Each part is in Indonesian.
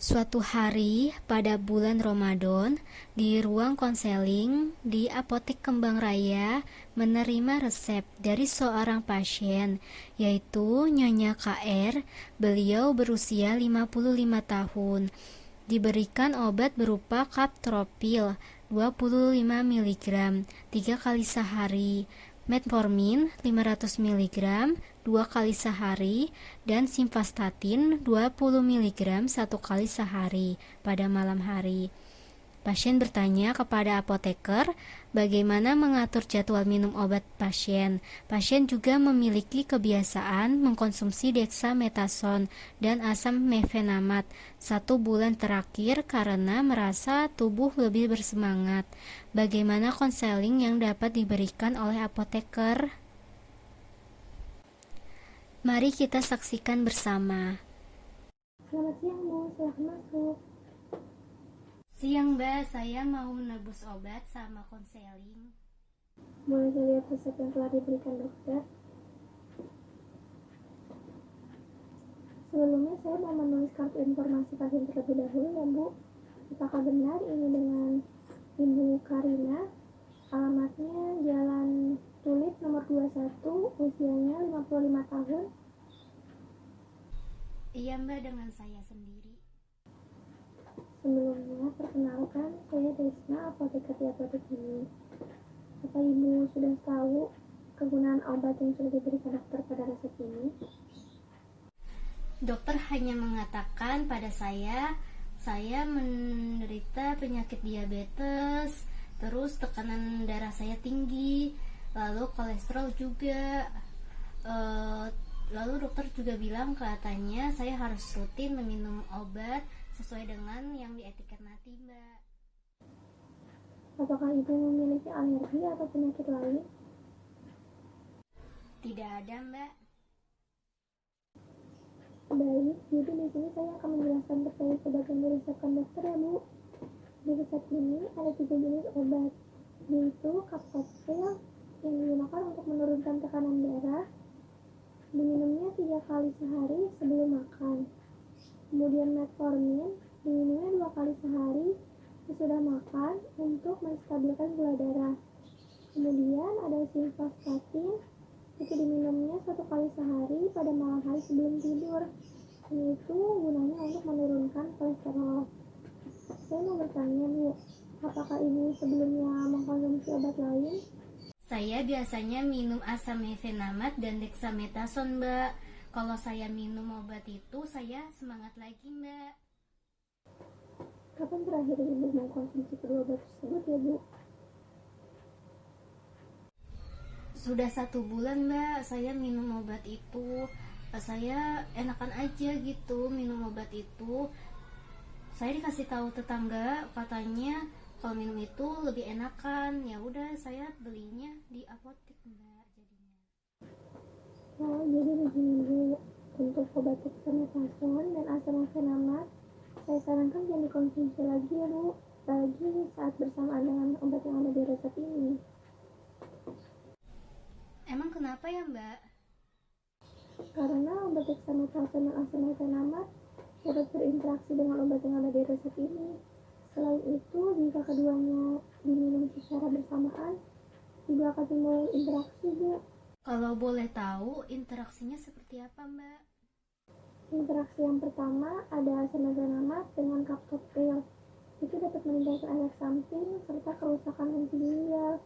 Suatu hari pada bulan Ramadan, di ruang konseling di Apotek Kembang Raya menerima resep dari seorang pasien, yaitu Nyonya KR. Beliau berusia 55 tahun. Diberikan obat berupa Captropil 25 mg 3 kali sehari, metformin 500 mg 2 kali sehari, dan simvastatin 20 mg 1 kali sehari pada malam hari. Pasien bertanya kepada apoteker bagaimana mengatur jadwal minum obat pasien. Pasien juga memiliki kebiasaan mengkonsumsi dexamethasone dan asam mefenamat 1 bulan terakhir karena merasa tubuh lebih bersemangat. Bagaimana konseling yang dapat diberikan oleh apoteker? Mari kita saksikan bersama. Selamat siang Bu, silahkan masuk. Siang Mbak, saya mau nebus obat sama konseling. Boleh saya lihat resep yang telah diberikan dokter? Sebelumnya saya mau menulis kartu informasi pasien terlebih dahulu ya Bu. Apakah benar ini dengan Ibu Karina? Alamatnya Jalan Tulip nomor 21, usianya 55 tahun. Iya Mbak, dengan saya sendiri. Sebelumnya, perkenalkan, saya Desna, apoteker di apotek ini. Apa Ibu sudah tahu kegunaan obat yang sudah diberikan dokter pada resep ini? Dokter hanya mengatakan pada saya menderita penyakit diabetes, terus tekanan darah saya tinggi, lalu kolesterol juga. Lalu dokter juga bilang katanya saya harus rutin meminum obat sesuai dengan yang di etiket nanti Mbak. Apakah Ibu memiliki alergi atau penyakit lain? Tidak ada Mbak. Baik, jadi di sini saya akan menjelaskan terkait obat yang diresepkan dokter ya Bu. Di resep ini ada 3 jenis obat, yaitu Captopil yang digunakan untuk menurunkan tekanan darah, diminumnya 3 kali sehari sebelum makan. Kemudian metformin, diminumnya 2 kali sehari sesudah makan untuk menstabilkan gula darah. Kemudian ada simvastatin, itu diminumnya 1 kali sehari pada malam hari sebelum tidur. Ini itu gunanya untuk menurunkan kolesterol. Saya mau bertanya Bu, apakah Ibu sebelumnya mengkonsumsi obat lain? Saya biasanya minum asam mefenamat dan dexamethasone Mbak. Kalau saya minum obat itu saya semangat lagi Mbak. Kapan terakhir Ibu mengkonsumsi kedua obat tersebut ya Bu? Sudah 1 bulan Mbak, saya minum obat itu. Saya enakan aja gitu minum obat itu. Saya dikasih tahu tetangga katanya kalau minum itu lebih enakan. Ya udah saya belinya di apotek Mbak jadinya. Oh, jadi begini Bu, untuk obat dexamethasone dan asam mefenamat saya sarankan jangan dikonsumsi lagi ya Bu, apalagi saat bersamaan dengan obat yang ada di resep ini. Emang kenapa ya Mbak? Karena obat dexamethasone dan asam mefenamat dapat berinteraksi dengan obat yang ada di resep ini. Selain itu, jika keduanya diminum secara bersamaan, juga akan timbul interaksi Bu. Kalau boleh tahu interaksinya seperti apa Mbak? Interaksi yang pertama ada asam mefenamat dengan Captopil. Itu dapat menimbulkan efek samping serta kerusakan fungsi ginjal.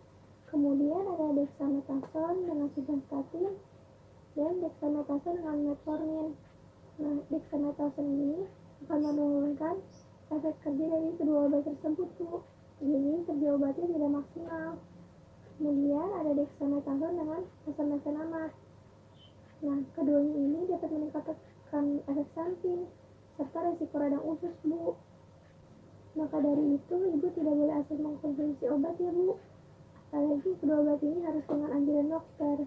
Kemudian ada dexamethasone dengan simvastatin dan dexamethasone dengan metformin. Nah, dexamethasone ini akan menurunkan efek kerja dari kedua obat tersebut Bu. Jadi kerja obatnya tidak maksimal. Kemudian ada dexamethasone dengan asam mefenamat. Nah, keduanya ini dapat meningkatkan efek samping serta resiko radang usus Bu. Maka dari itu, Ibu tidak boleh asal mengkonsumsi obat ya Bu. Apalagi kedua obat ini harus dengan anjuran dokter.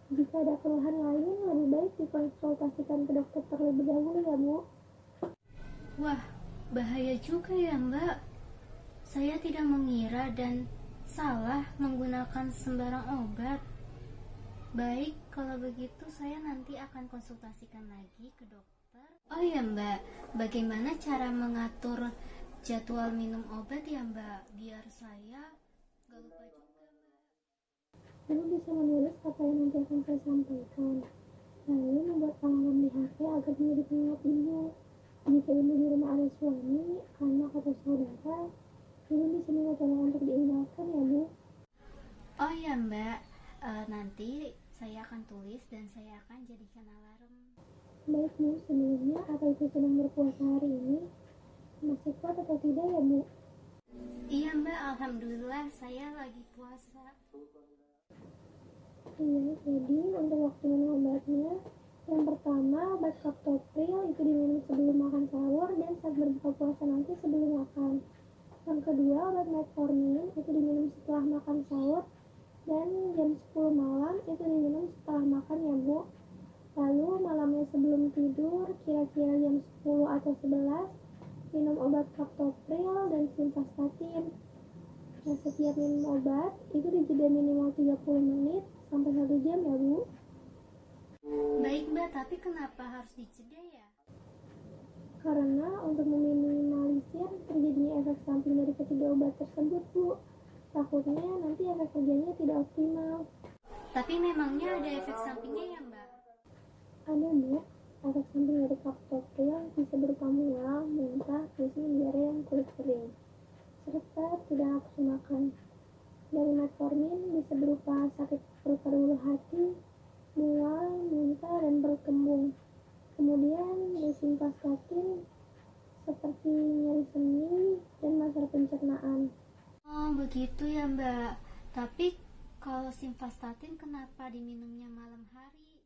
Jika ada keluhan lain, lebih baik dikonsultasikan ke dokter terlebih dahulu ya Bu. Wah, bahaya juga ya Mbak. Saya tidak mengira dan salah menggunakan sembarang obat. Baik, kalau begitu saya nanti akan konsultasikan lagi ke dokter. Oh ya Mbak, bagaimana cara mengatur jadwal minum obat ya Mbak, biar saya gak lupa juga Mbak. Lalu bisa menulis apa yang nanti akan saya sampaikan. Lalu membuat alarm di HP agar menjadi pengingat ibu. Jika ibu di rumah ada suami, anak atau saudara, ibu bisa minta tolong untuk diingatkan ya Bu. Oh ya Mbak, nanti saya akan tulis dan saya akan jadikan alarm. Baik Bu, sebelumnya apa ibu sedang berpuasa hari ini? Masih kuat atau tidak ya Bu? Iya Mbak, alhamdulillah saya lagi puasa. Iya, jadi untuk waktu minum obatnya, yang pertama obat kaptopril itu diminum sebelum makan sahur dan saat berbuka puasa nanti sebelum makan. Yang kedua obat metformin itu diminum setelah makan sahur dan jam 10 malam itu diminum setelah makan ya Bu. Lalu malamnya sebelum tidur kira-kira jam 10 atau 11 minum obat kaptopril dan simvastatin. Nah, setiap minum obat itu dijeda minimal 30 menit sampai 1 jam ya Bu. Baik Mbak, tapi kenapa harus dijeda ya? Karena untuk meminimalisir terjadinya efek samping dari ketiga obat tersebut Bu. Takutnya nanti efek kerjanya tidak optimal. Tapi memangnya ada efek sampingnya ya Mbak? Ada Bu, efek samping dari kaptopril bisa berupa mual, muntah, pusing, diare, dan kulit kering, serta tidak nafsu makan. Dari metformin bisa berupa sakit perut pada ulu hati, mual, muntah, dan perut kembung. Kemudian dari simvastatin seperti nyeri sendi dan masalah pencernaan. Oh begitu ya Mbak, tapi kalau simvastatin kenapa diminumnya malam hari?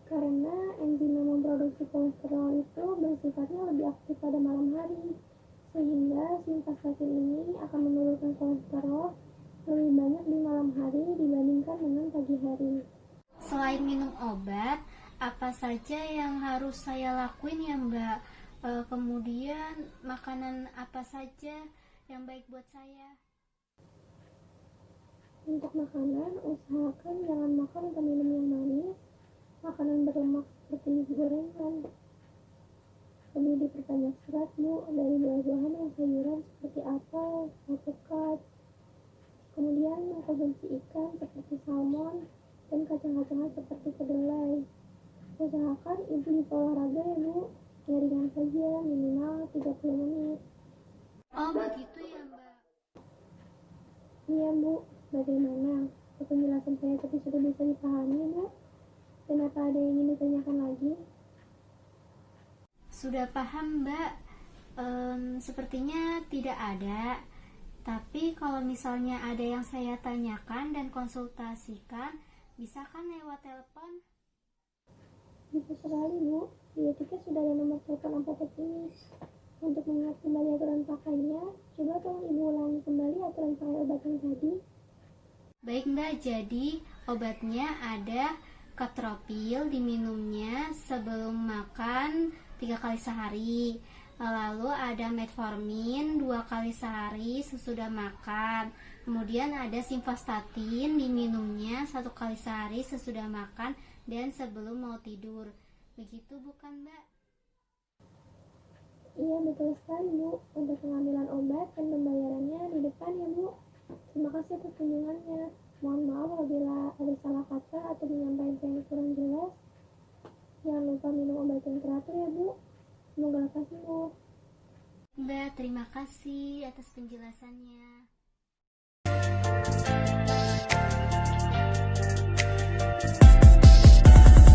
Karena enzim yang memproduksi kolesterol itu bersifatnya lebih aktif pada malam hari, sehingga simvastatin ini akan menurunkan kolesterol lebih banyak di malam hari dibandingkan dengan pagi hari. Selain minum obat, apa saja yang harus saya lakuin ya Mbak? Kemudian makanan apa saja yang baik buat saya? Untuk makanan, usahakan jangan makan atau minum yang manis, makanan berlemak seperti gorengan. Lebih diperbanyak serat Bu, dari buah-buahan dan sayuran seperti apel, alpukat. Kemudian mengkonsumsi ikan seperti salmon dan kacang-kacangan seperti kedelai. Usahakan ibu bisa olahraga ya Bu, ya ringan saja minimal 30 menit. Oh begitu ya Mbak. Iya Bu, bagaimana? Penjelasan saya tadi sudah bisa dipahami Bu? Dan apa ada yang ingin ditanyakan lagi? Sudah paham Mbak. Sepertinya tidak ada. Tapi kalau misalnya ada yang saya tanyakan dan konsultasikan, bisa kan lewat telepon? Bisa sekali Bu, di etiknya sudah ada nomor telepon apotek ini. Untuk mengingat kembali aturan pakainya, coba tolong Ibu ulangi kembali aturan pakai obat yang tadi. Baik Mbak, jadi obatnya ada kaptropil diminumnya sebelum makan 3 kali sehari. Lalu ada metformin 2 kali sehari sesudah makan. Kemudian ada simvastatin diminumnya 1 kali sehari sesudah makan dan sebelum mau tidur. Begitu bukan Mbak? Iya betul sekali Bu, untuk pengambilan obat dan pembayarannya di depan ya Bu. Terima kasih atas kunjungannya. Mohon maaf apabila ada salah kata atau menyampaikan yang kurang jelas. Jangan lupa minum obat yang teratur ya Bu. Semoga lekas sembuh. Mbak, terima kasih atas penjelasannya.